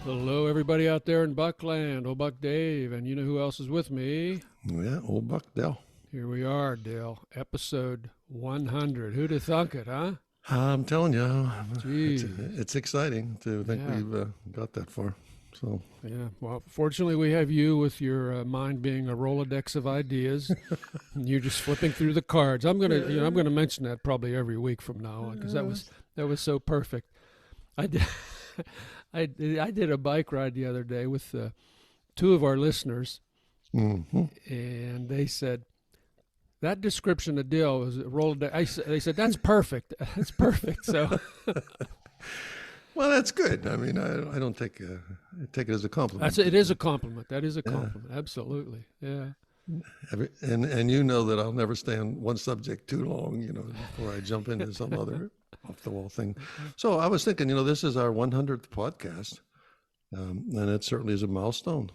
Hello, everybody out there in Buckland. Old Buck Dave, and you know who else is with me? Yeah, old Buck Dell. Here we are, Dale. Episode 100. Who'd have thunk it, huh? I'm telling you, Jeez. it's exciting to think Yeah. we've got that far. So Yeah, well, fortunately we have you with your mind being a Rolodex of ideas. And you're just flipping through the cards. I'm gonna mention that probably every week from now on because that was so perfect. I did, I did a bike ride the other day with two of our listeners, mm-hmm. and they said, that description of Dill was a Rolodex. They said, that's perfect. That's perfect. So, Well, that's good. I mean, I don't take it as a compliment. it is a compliment. That is a compliment. Absolutely. Yeah. And you know that I'll never stay on one subject too long, before I jump into some other off the wall thing. So I was thinking, this is our 100th podcast, and it certainly is a milestone.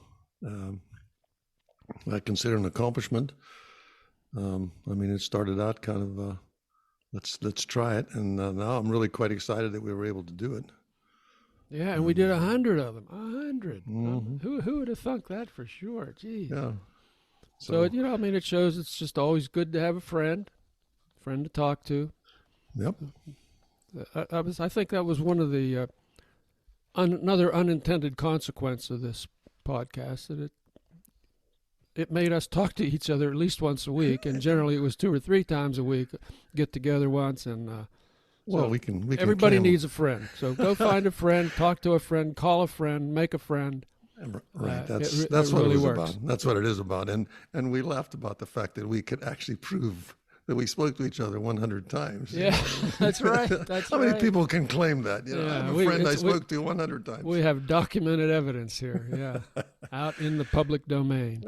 I consider an accomplishment. I mean, it started out kind of, let's try it. And now I'm really quite excited that we were able to do it. Yeah, and we did 100 of them. 100. Mm-hmm. Who would have thunk that for sure? Gee. Yeah. So, it shows it's just always good to have a friend to talk to. Yep. I think that was one of the another unintended consequence of this podcast, that it made us talk to each other at least once a week, and generally it was 2 or 3 times a week. Get together once, and well, we can. Everybody needs a friend, so go find a friend, talk to a friend, call a friend, make a friend. Right. That's it what really it was works. about. That's what it is about. And we laughed about the fact that we could actually prove that we spoke to each other 100 times. Yeah, that's right. How many people can claim that? I have a friend I spoke to 100 times. We have documented evidence here. Yeah, out in the public domain.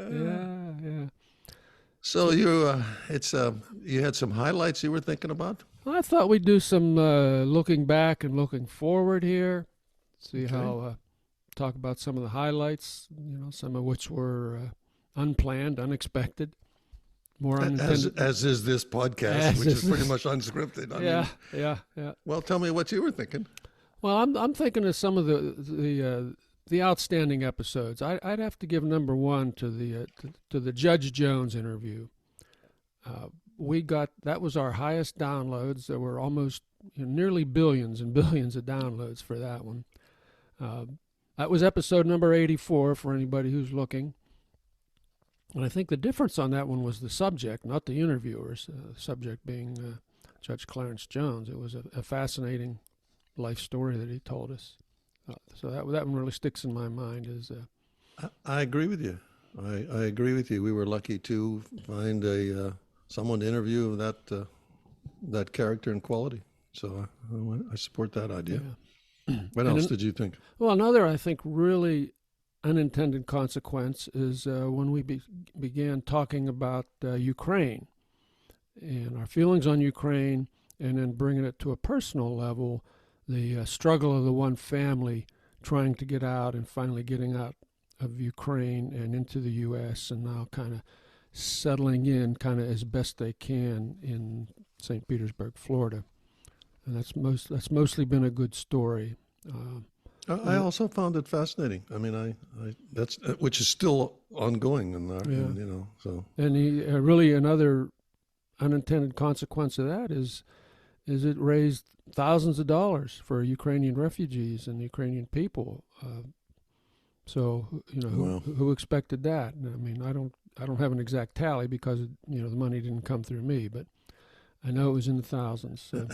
Yeah. So you had some highlights you were thinking about? Well, I thought we'd do some looking back and looking forward here. See how talk about some of the highlights. Some of which were unplanned, unexpected. More unintended. As is this podcast, which is pretty much unscripted. Yeah. Well, tell me what you were thinking. Well, I'm thinking of some of the outstanding episodes. I'd have to give number one to the Judge Jones interview. That was our highest downloads. There were almost nearly billions and billions of downloads for that one. That was episode number 84 for anybody who's looking. And I think the difference on that one was the subject, not the interviewers. The subject being Judge Clarence Jones. It was a fascinating life story that he told us. So that one really sticks in my mind. I agree with you. I agree with you. We were lucky to find someone to interview of that character and quality. So I support that idea. Yeah. What else did you think? Well, another, I think, really unintended consequence is when we began talking about Ukraine and our feelings on Ukraine, and then bringing it to a personal level, the struggle of the one family trying to get out and finally getting out of Ukraine and into the U.S. and now kind of settling in kind of as best they can in St. Petersburg, Florida. And that's mostly been a good story. I also found it fascinating. I mean, that's which is still ongoing, And really another unintended consequence of that is it raised thousands of dollars for Ukrainian refugees and Ukrainian people. Who expected that? I mean, I don't have an exact tally because the money didn't come through me, but I know it was in the thousands. So.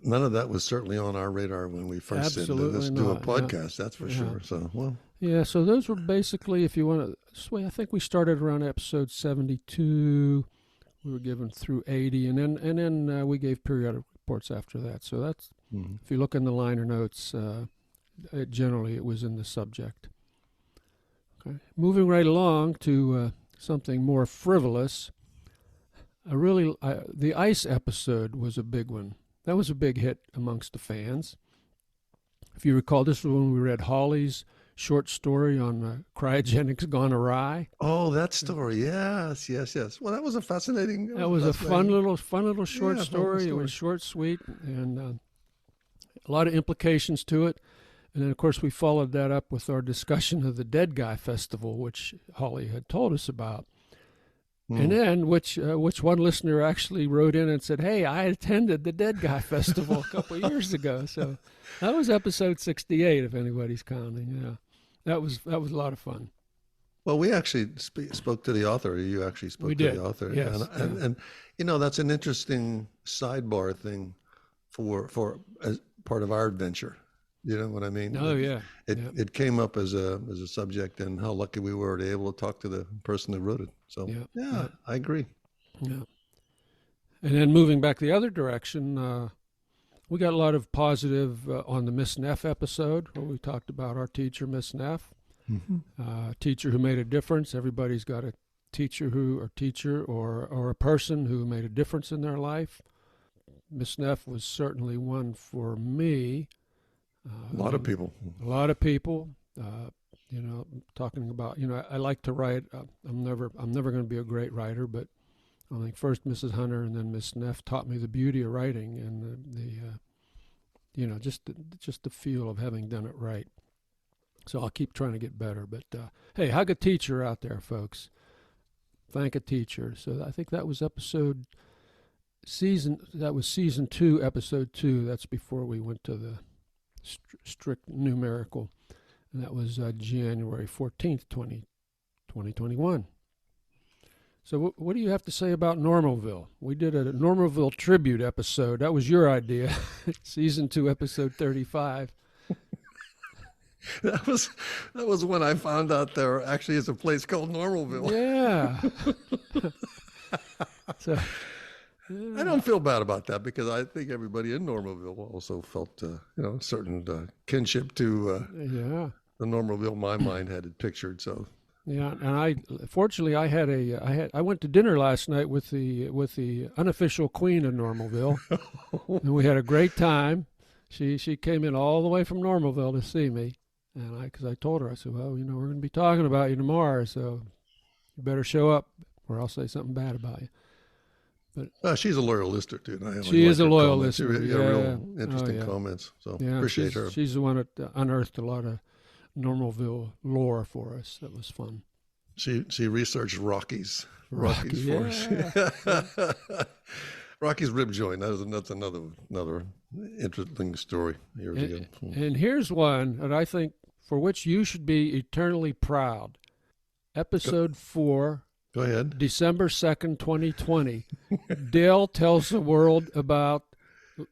None of that was certainly on our radar when we first said, let's do a podcast, that's for sure. So, well. Yeah, so those were basically, if you want to, I think we started around episode 72. We were given through 80, and then we gave periodic reports after that. So that's, if you look in the liner notes, generally it was in the subject. Okay, moving right along to something more frivolous. The ice episode was a big one. That was a big hit amongst the fans. If you recall, this was when we read Hawley's short story on cryogenics gone awry. Oh, that story! Yes. Well, that was a fascinating. That was a fun little short story. It was short, sweet, and a lot of implications to it. And then, of course, we followed that up with our discussion of the Dead Guy Festival, which Holly had told us about. And then, which one listener actually wrote in and said, "Hey, I attended the Dead Guy Festival a couple of years ago." So that was episode 68, if anybody's counting. Yeah, that was a lot of fun. Well, we actually spoke to the author. You actually spoke to the author. Yes, and you know, that's an interesting sidebar thing for as part of our adventure. You know what I mean? Oh, yeah. It came up as a subject, and how lucky we were to be able to talk to the person who wrote it. So, yeah. I agree. Yeah. And then moving back the other direction, we got a lot of positive on the Miss Neff episode, where we talked about our teacher, Miss Neff, a teacher who made a difference. Everybody's got a teacher or a person who made a difference in their life. Miss Neff was certainly one for me. A lot of people. You know, talking about, you know, I like to write. I'm never going to be a great writer, but I think first Mrs. Hunter and then Miss Neff taught me the beauty of writing and the you know, just the feel of having done it right. So I'll keep trying to get better. But hey, hug a teacher out there, folks. Thank a teacher. So I think that was season 2, episode 2. That's before we went to the strict numerical, and that was January 14th, 2021. So what do you have to say about Normalville? We did a Normalville tribute episode. That was your idea. Season 2, episode 35. That was when I found out there actually is a place called Normalville. Yeah. So I don't feel bad about that, because I think everybody in Normalville also felt, you know, a certain kinship to the Normalville my mind had it pictured. So yeah, and I went to dinner last night with the unofficial queen of Normalville, and we had a great time. She came in all the way from Normalville to see me, and because I told her, I said, well, you know, we're going to be talking about you tomorrow, so you better show up, or I'll say something bad about you. But she's a loyal listener too. She is a loyal listener. Real interesting comments. So appreciate her. She's the one that unearthed a lot of Normalville lore for us. That was fun. She researched Rocky's for yeah. us. Rocky's rib joint. That's another interesting story years ago. And here's one that I think for which you should be eternally proud. Episode 4. Go ahead. December 2nd, 2020. Dale tells the world about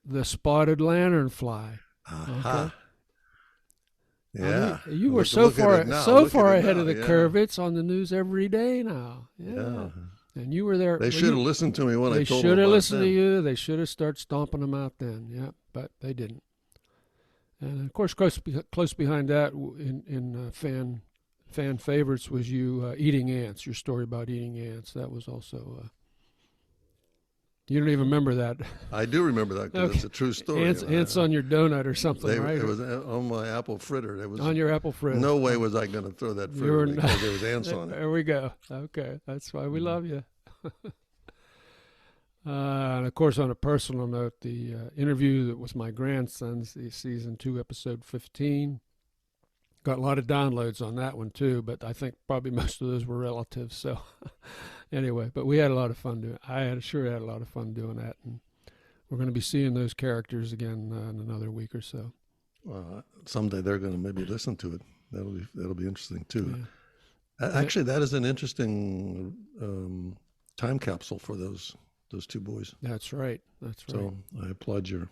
the spotted lanternfly. Okay. Yeah. You were so far ahead of the curve. It's on the news every day now. Yeah. And you were there. They should have listened to me when I told them. They should have listened to you. They should have started stomping them out then. Yeah, but they didn't. And of course, close behind that in fan favorites was you eating ants, your story about eating ants. That was also, you don't even remember that. I do remember that because it's a true story. Ants on your donut or something, right? It was on my apple fritter. It was on your apple fritter. No way was I going to throw that fritter because there was ants on it. There we go. Okay, that's why we love you. And of course, on a personal note, the interview that was my grandson's, the season 2, episode 15. Got a lot of downloads on that one too, but I think probably most of those were relatives. So anyway, but we had a lot of fun doing it. I sure had a lot of fun doing that, and we're going to be seeing those characters again in another week or so. Someday they're going to maybe listen to it. That'll be interesting too. Yeah. Actually, that is an interesting time capsule for those 2 boys. That's right. So I applaud your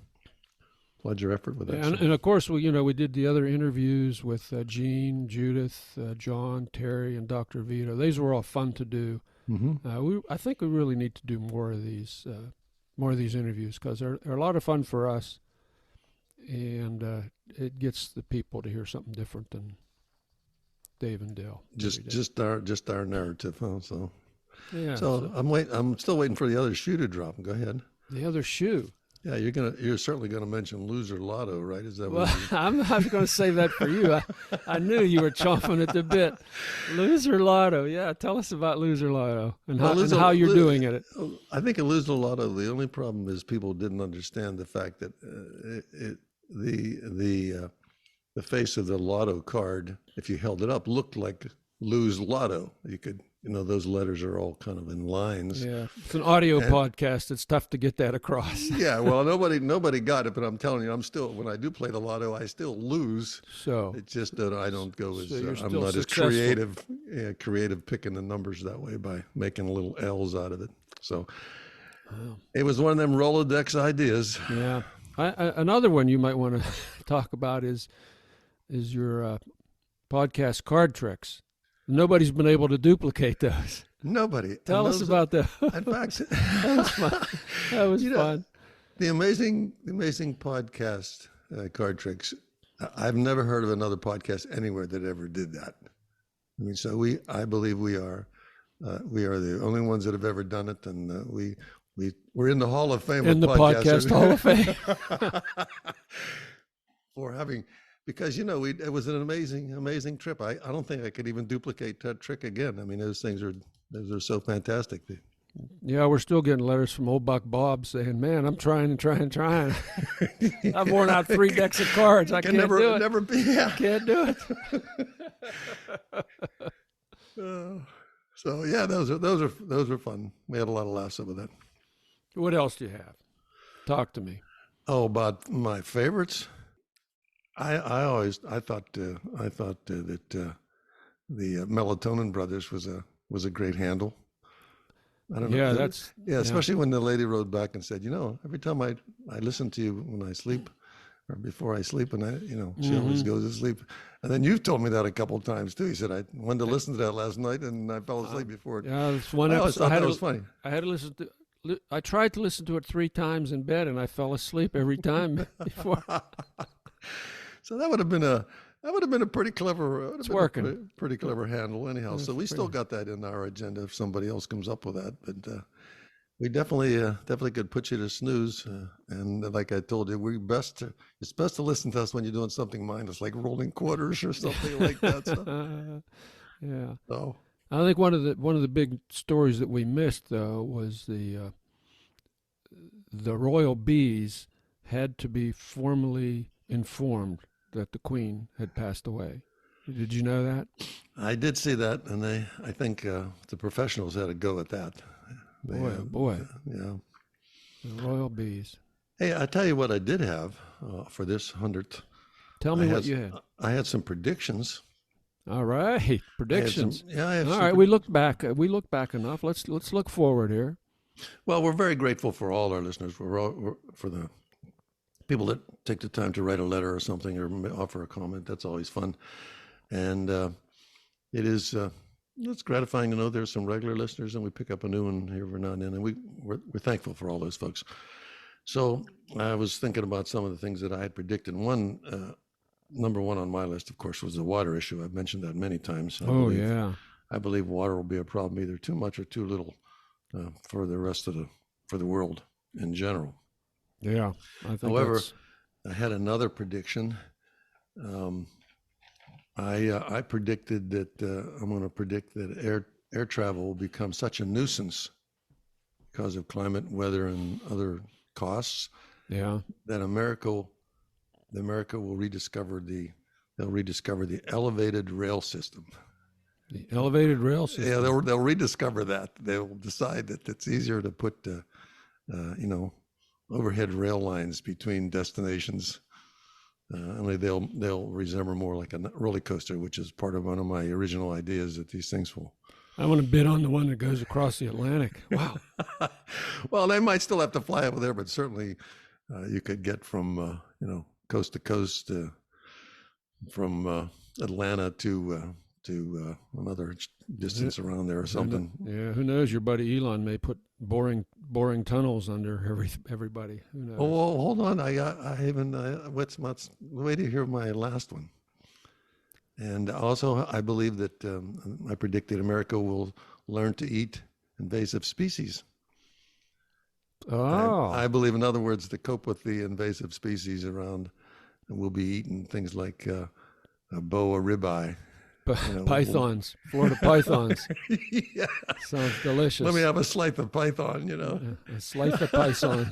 effort with that. And of course, we did the other interviews with Jean, Judith, John, Terry, and Dr. Vito. These were all fun to do. Mm-hmm. I think we really need to do more of these interviews because they're a lot of fun for us, and it gets the people to hear something different than Dave and Dale. Just our narrative, huh? So yeah. So I'm still waiting for the other shoe to drop. Go ahead. The other shoe. Yeah, you're certainly gonna mention Loser Lotto, right? Is that what? Well, I'm going to save that for you. I knew you were chomping at the bit. Loser Lotto, yeah. Tell us about Loser Lotto and how you're doing it. I think at Loser Lotto, the only problem is people didn't understand the fact that the face of the lotto card, if you held it up, looked like lose lotto. You could, those letters are all kind of in lines. Yeah, it's an audio podcast. It's tough to get that across. Yeah, well, nobody got it, but I'm telling you, I'm still, when I do play the lotto, I still lose. So it's just that I don't go as I'm not successful. as creative picking the numbers that way by making little L's out of it. So it was one of them Rolodex ideas. Yeah, another one you might want to talk about is your podcast card tricks. Nobody's been able to duplicate those. Nobody. Tell us about those. In fact, that was fun. That was fun. The amazing podcast card tricks. I've never heard of another podcast anywhere that ever did that. I mean, so I believe we are the only ones that have ever done it, and we're in the Hall of Fame. In the podcast Hall of Fame. For having. Because, it was an amazing trip. I don't think I could even duplicate that trick again. I mean, those are so fantastic. Yeah, we're still getting letters from old Buck Bob saying, man, I'm trying. I've worn out 3 decks of cards. I can't do it. Never be. Yeah. Can't do it. So yeah, those are fun. We had a lot of laughs over that. What else do you have? Talk to me. Oh, about my favorites. I thought that the Melatonin Brothers was a great handle. I don't know. Yeah, especially when the lady wrote back and said, every time I listen to you when I sleep or before I sleep, and she always goes to sleep. And then you've told me that a couple of times too. You said I wanted to listen to that last night and I fell asleep before it. Yeah, it's one episode. I always thought that was funny. I had to listen to. I tried to listen to it 3 times in bed, and I fell asleep every time before. So that would have been a pretty clever. It's working. Pretty clever handle, anyhow. So we still got that in our agenda if somebody else comes up with that. But we definitely could put you to snooze. And like I told you, it's best to listen to us when you're doing something mindless, like rolling quarters or something like that. So. Yeah. So I think one of the big stories that we missed though was the royal bees had to be formally informed that the Queen had passed away. Did you know that? I did see that, and I think the professionals had a go at that. Boy. Yeah. The royal bees. Hey, I tell you what I did have for this 100th. Tell me what you had. I had some predictions. All right, predictions. I have all right, we look back. We look back enough. Let's look forward here. Well, we're very grateful for all our listeners. We're for the people that take the time to write a letter or something or offer a comment. That's always fun. And it is it's gratifying to know there's some regular listeners and we pick up a new one here every now and then. And we're thankful for all those folks. So I was thinking about some of the things that I had predicted. Number one on my list, of course, was the water issue. I've mentioned that many times. I believe water will be a problem, either too much or too little for the world in general. Yeah. However, I had another prediction. I predicted that I'm going to predict that air travel will become such a nuisance because of climate, weather, and other costs. Yeah. That America will rediscover the elevated rail system. The elevated rail system. Yeah, they'll rediscover that. They'll decide that it's easier to put overhead rail lines between destinations. Only they'll resemble more like a roller coaster, which is part of one of my original ideas that these things will. I want to bid on the one that goes across the Atlantic. Wow. Well, they might still have to fly over there, but certainly you could get from coast to coast, from Atlanta to another distance around there or something. Yeah, who knows? Your buddy Elon may put boring tunnels under everybody. Who knows? Oh, hold on! Wait to hear my last one. And also, I believe that I predicted America will learn to eat invasive species. Oh, I believe, in other words, to cope with the invasive species around, we'll be eating things like a boa ribeye. Pythons, Florida pythons. Yeah. Sounds delicious. Let me have a slice of python, A slice of python.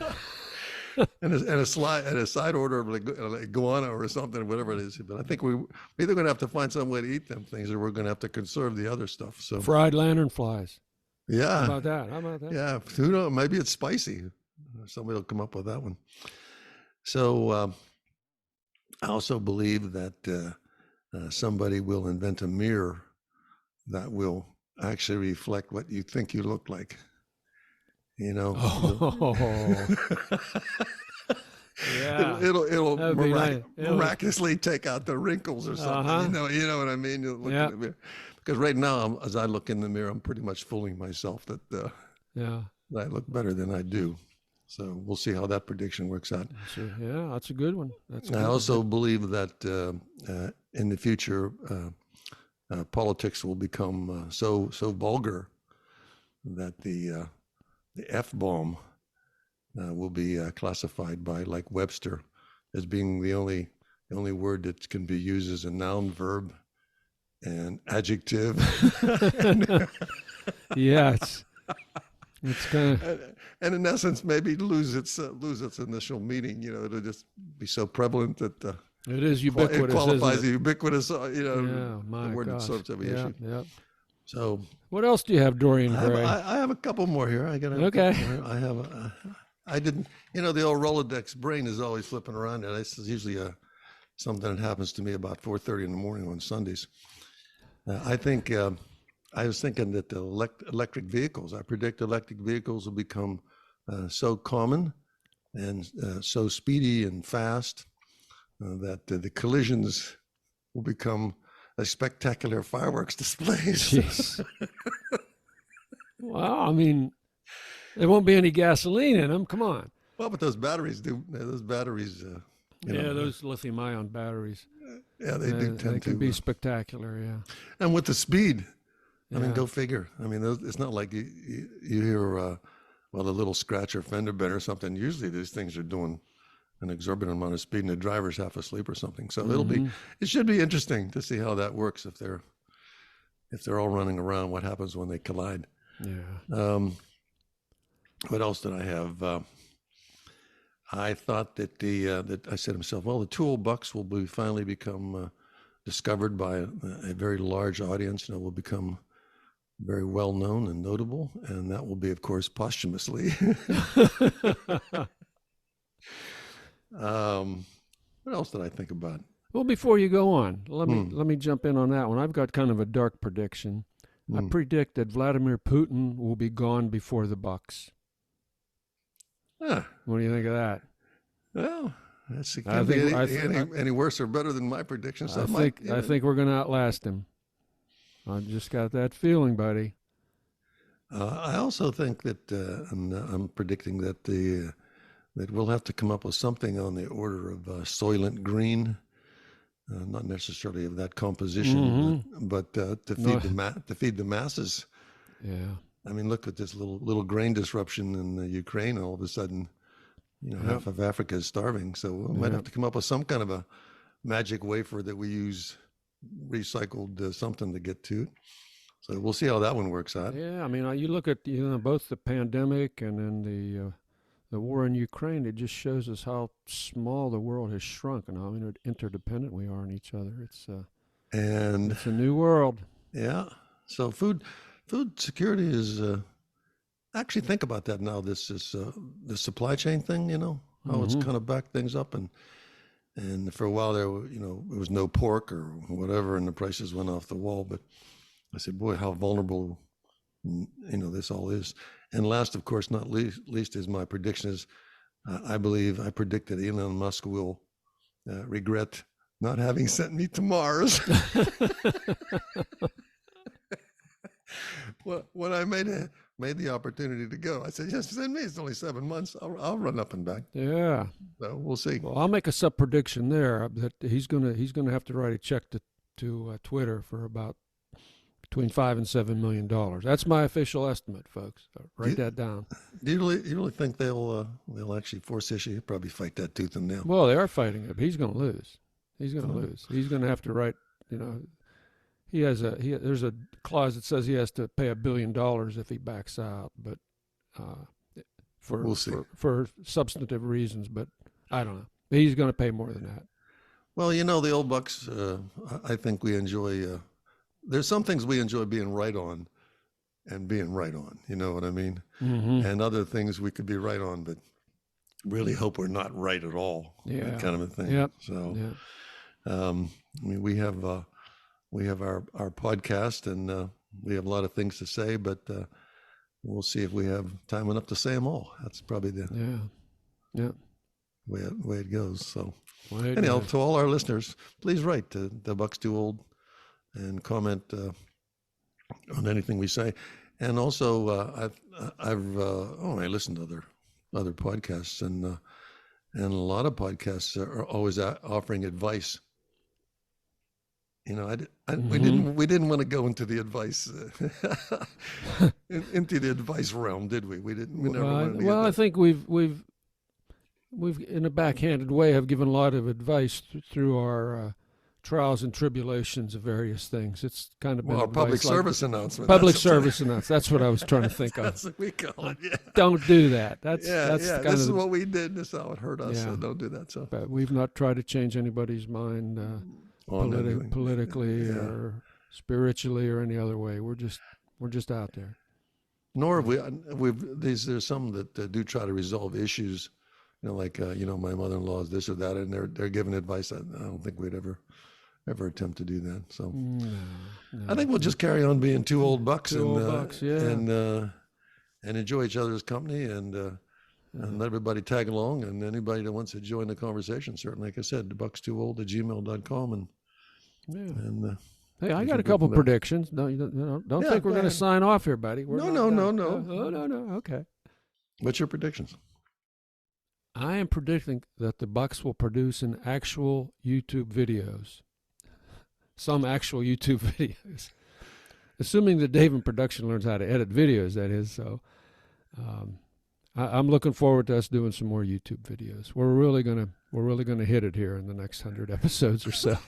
and a side order of like iguana or something, whatever it is. But I think we're either going to have to find some way to eat them things, or we're going to have to conserve the other stuff. So Fried lanternflies. yeah, How about that? How about that? yeah. Who knows? Maybe it's spicy. Somebody will come up with that one. So I also believe that somebody will invent a mirror that will actually reflect what you think you look like. You know. Oh. Yeah. It'll Nice. miraculously take out the wrinkles or something. You know what I mean? You look in the mirror. Because right now, as I look in the mirror, I'm pretty much fooling myself that that I look better than I do. So we'll see how that prediction works out. Yeah, that's a good one. I also believe that in the future, politics will become so vulgar that the F-bomb will be classified by, like Webster, as being the only word that can be used as a noun, verb, and adjective. Yeah, it's kind of, and in essence, maybe lose its initial meaning. You know, it'll just be so prevalent that it is ubiquitous. It qualifies isn't it? ubiquitous. The word gosh. that serves every issue. Yeah. So, what else do you have, Dorian Gray? I have a couple more here. Okay. I have. I didn't. You know, the old Rolodex brain is always flipping around. This is usually something that happens to me about 4:30 in the morning on Sundays. I think I was thinking that the electric vehicles. I predict electric vehicles will become so common and so speedy and fast that the collisions will become a spectacular fireworks displays. Well, I mean, there won't be any gasoline in them. Come on. Well, but those batteries do. Those batteries. Those lithium-ion batteries. Yeah, they do tend to. They can be spectacular, yeah. And with the speed, I mean, go figure. I mean, it's not like you hear, a little scratch or fender bender or something. Usually these things are doing an exorbitant amount of speed and the driver's half asleep or something. So it should be interesting to see how that works if they're all running around, what happens when they collide. Yeah. What else did I have? I thought that that I said to myself, well, the toolbox will finally become discovered by a very large audience, and it will become very well known and notable, and that will be, of course, posthumously. What else did I think about? Well, before you go on, let me jump in on that one. I've got kind of a dark prediction. I predict that Vladimir Putin will be gone before the Bucks. Huh. What do you think of that? Well, it can't be any worse or better than my predictions. I think we're going to outlast him. I've just got that feeling, buddy. I also think that I'm predicting that that we'll have to come up with something on the order of Soylent Green, not necessarily of that composition, but to feed the masses. Yeah. I mean, look at this little grain disruption in Ukraine. All of a sudden, half of Africa is starving. So we might have to come up with some kind of a magic wafer that we use recycled something to get to it. So we'll see how that one works out. Yeah, I mean, you look at both the pandemic and then the war in Ukraine. It just shows us how small the world has shrunk and how interdependent we are on each other. It's a new world. Yeah. So food security is actually, think about that now. This is the supply chain thing. How it's kind of backed things up, and for a while there, there was no pork or whatever, and the prices went off the wall. But I said, boy, how vulnerable this all is. And last, of course, not least, is my prediction is I predict that Elon Musk will regret not having sent me to Mars. Well, when I made the opportunity to go, I said, yes, send me. It's only 7 months. I'll run up and back. Yeah. So we'll see. Well, I'll make a sub prediction there that he's gonna have to write a check to Twitter for about between $5 and $7 million. That's my official estimate, folks. So write that down. Do you really think they'll actually force issue? He'll probably fight that tooth and nail. Well, they are fighting it, but he's going to lose. He's going to lose. He's going to have to write. There's a clause that says he has to pay $1 billion if he backs out. But We'll see. for substantive reasons, but I don't know. He's going to pay more than that. Well, the old bucks, I think we enjoy, there's some things we enjoy being right on and being right on, you know what I mean? Mm-hmm. And other things we could be right on, but really hope we're not right at all. Yeah. That kind of a thing. Yep. So, yeah. I mean, we have our podcast, and we have a lot of things to say, but we'll see if we have time enough to say them all. That's probably the way it goes. So anyhow, to all our listeners, please write to The Buck's Too Old and comment on anything we say. And also, I listened to other podcasts, and a lot of podcasts are always offering advice. We didn't want to go into the advice into the advice realm, did we? We didn't. We never wanted to. Well, I think we've in a backhanded way have given a lot of advice through our trials and tribulations of various things. It's kind of been our public service announcement. Public service announcement. That's what I was trying to think of. That's what we call it. Yeah. Don't do that. That's This is what we did. This is how it hurt us. Yeah. So don't do that. So, but we've not tried to change anybody's mind politically or spiritually or any other way. We're just out there. Nor have there's some that do try to resolve issues. Like my mother-in-law is this or that, and they're giving advice. I don't think we'd ever attempt to do that. So no. I think we'll just carry on being two old bucks and enjoy each other's company and let everybody tag along, and anybody that wants to join the conversation, certainly, like I said, thebuckstoold@gmail.com and hey, I got a couple predictions. Don't think we're going to sign off here, buddy. No. No. Okay. What's your predictions? I am predicting that the Bucks will produce some actual YouTube videos, assuming that Dave in production learns how to edit videos. That is, so I'm looking forward to us doing some more YouTube videos. We're really gonna hit it here in the next 100 episodes or so.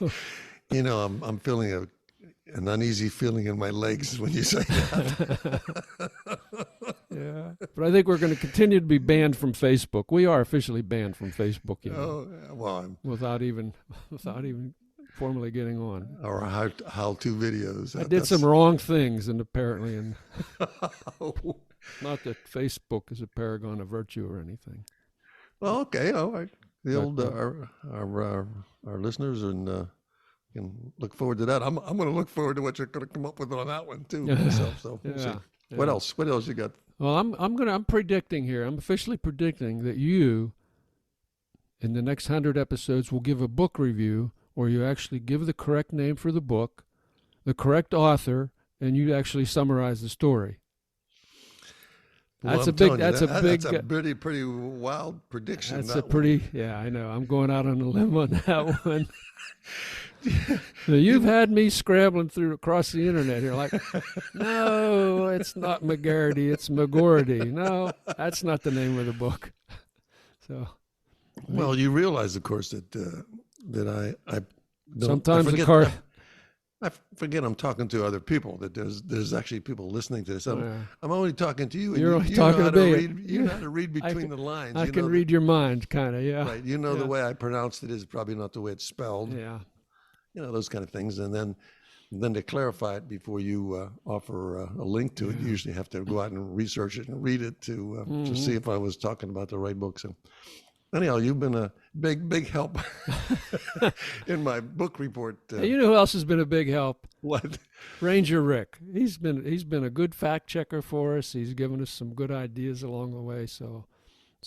I'm feeling an uneasy feeling in my legs when you say that. Yeah, but I think we're going to continue to be banned from Facebook. We are officially banned from Facebook, without even formally getting on. Or how-to videos. I did some wrong things, and apparently, not that Facebook is a paragon of virtue or anything. Well, okay, all right. Our listeners and. Can look forward to that. I'm going to look forward to what you're going to come up with on that one too myself. So we'll see. Yeah. What else? What else you got? Well, I'm predicting here. I'm officially predicting that you, in the next 100 episodes, will give a book review, or you actually give the correct name for the book, the correct author, and you actually summarize the story. Well, that's a pretty wild prediction. I know. I'm going out on a limb on that one. You've had me scrambling across the internet here like, no, it's not McGarity, it's McGordy. No, that's not the name of the book. So, well, you realize, of course, that I sometimes I forget I'm talking to other people, that there's actually people listening to this. I'm only talking to you. And You're talking to me. You know how to read between the lines. I can read your mind, kind of, yeah. Right. The way I pronounced it is probably not the way it's spelled. Yeah. Those kind of things. And then to clarify it before you offer a link to it, you usually have to go out and research it and read it to see if I was talking about the right book. So anyhow, you've been a big help in my book report. You know who else has been a big help? What? Ranger Rick. He's been a good fact checker for us. He's given us some good ideas along the way. So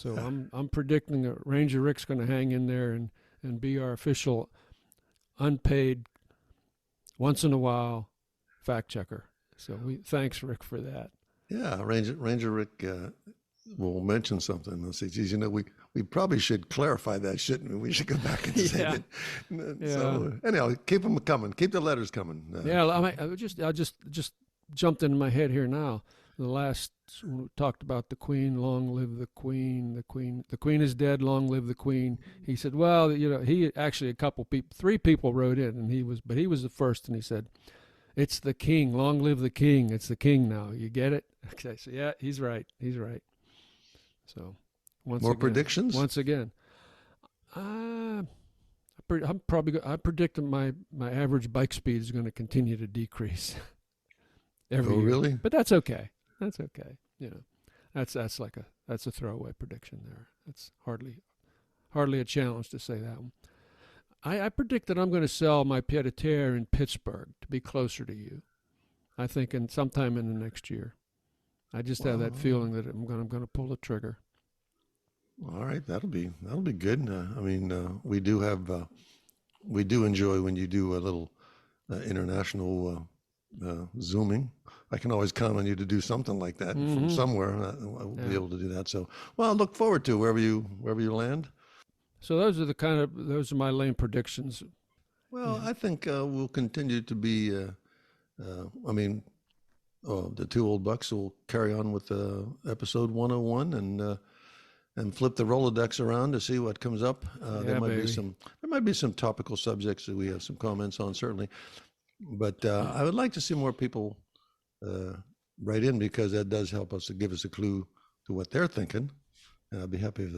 I'm predicting that Ranger Rick's going to hang in there and be our official unpaid, once in a while fact checker. So thanks, Rick, for that. Yeah, Ranger Rick will mention something. They'll say, geez, we probably should clarify that, shouldn't we? We should go back and say that. So anyhow, keep them coming. Keep the letters coming. I just jumped into my head here now. The last talked about the Queen, long live the Queen, the Queen is dead, long live the Queen. He said, well, he actually three people wrote in, and he was the first, and he said, it's the King, long live the King. It's the King now. You get it? Okay, so yeah, he's right. So More predictions? Once again, I predict that my average bike speed is going to continue to decrease every year. Really? But that's okay. That's okay. You know, that's a throwaway prediction there. That's hardly a challenge to say that one. I predict that I'm going to sell my pied-à-terre in Pittsburgh to be closer to you. I think sometime in the next year. I just have that feeling that I'm going to pull the trigger. All right, that'll be good. We do enjoy when you do a little international zooming. I can always count on you to do something like that from somewhere. I'll be able to do that. So, well, I look forward to wherever you land. So those are my lame predictions. Well, I think we'll continue to be. The two old bucks will carry on with episode 101 and flip the Rolodex around to see what comes up. There might be some topical subjects that we have some comments on, certainly. But I would like to see more people write in, because that does help us to give us a clue to what they're thinking. And I'd be happy if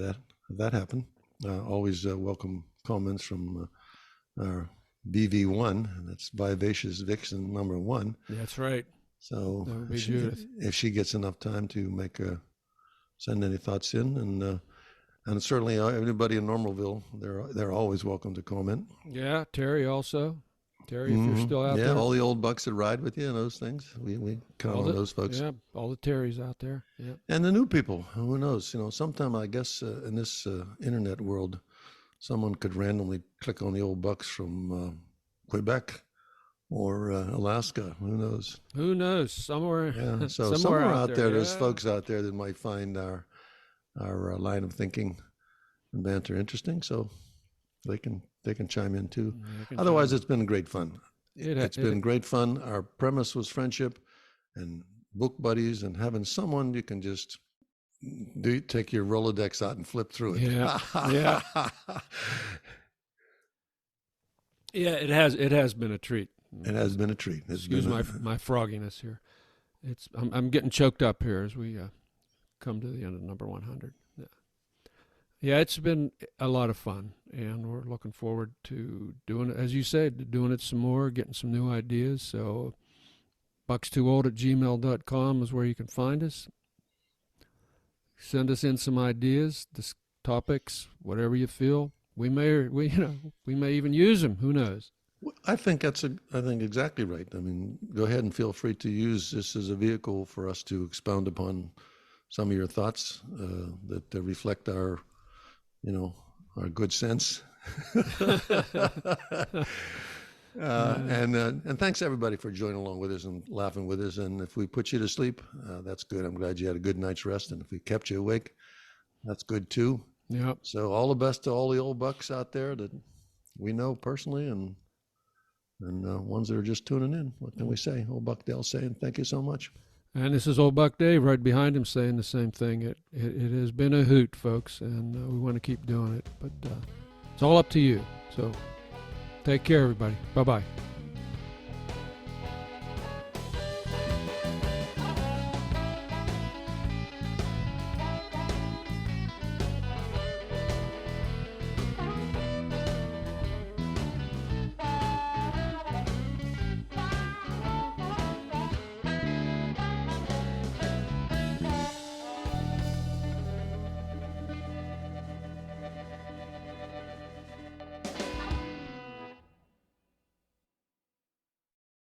that happened. Always welcome comments from our BV1, and that's Vivacious Vixen number 1. That's right. So if she gets enough time to send any thoughts in, and certainly everybody in Normalville, they're always welcome to comment. Yeah, Terry also. Terry, if you're still out there. Yeah, all the old bucks that ride with you and those things. We count on those folks. Yeah, all the Terrys out there. Yeah. And the new people, who knows? Sometime I guess in this internet world, someone could randomly click on the old bucks from Quebec or Alaska. Who knows? Who knows? Somewhere. Yeah. So somewhere out there, there's folks out there that might find our line of thinking and banter interesting. So they can chime in too. Otherwise, it's been great fun. It's been great fun. Our premise was friendship and book buddies and having someone you can just take your Rolodex out and flip through it. Yeah. Yeah. Yeah, it has been a treat. It has been a treat. Excuse my frogginess here. I'm getting choked up here as we come to the end of number 100. Yeah, it's been a lot of fun, and we're looking forward to doing it, as you said, doing it some more, getting some new ideas. So buckstoold@gmail.com is where you can find us. Send us in some ideas, topics, whatever you feel. We may even use them. Who knows? I think exactly right. I mean, go ahead and feel free to use this as a vehicle for us to expound upon some of your thoughts that reflect our good sense. And thanks everybody for joining along with us and laughing with us. And if we put you to sleep, that's good. I'm glad you had a good night's rest. And if we kept you awake, that's good too. Yep. So all the best to all the old bucks out there that we know personally and ones that are just tuning in. What can we say? Old Buck Dale saying thank you so much. And this is Old Buck Dave right behind him saying the same thing. It has been a hoot, folks, and we want to keep doing it. But it's all up to you. So take care, everybody. Bye-bye.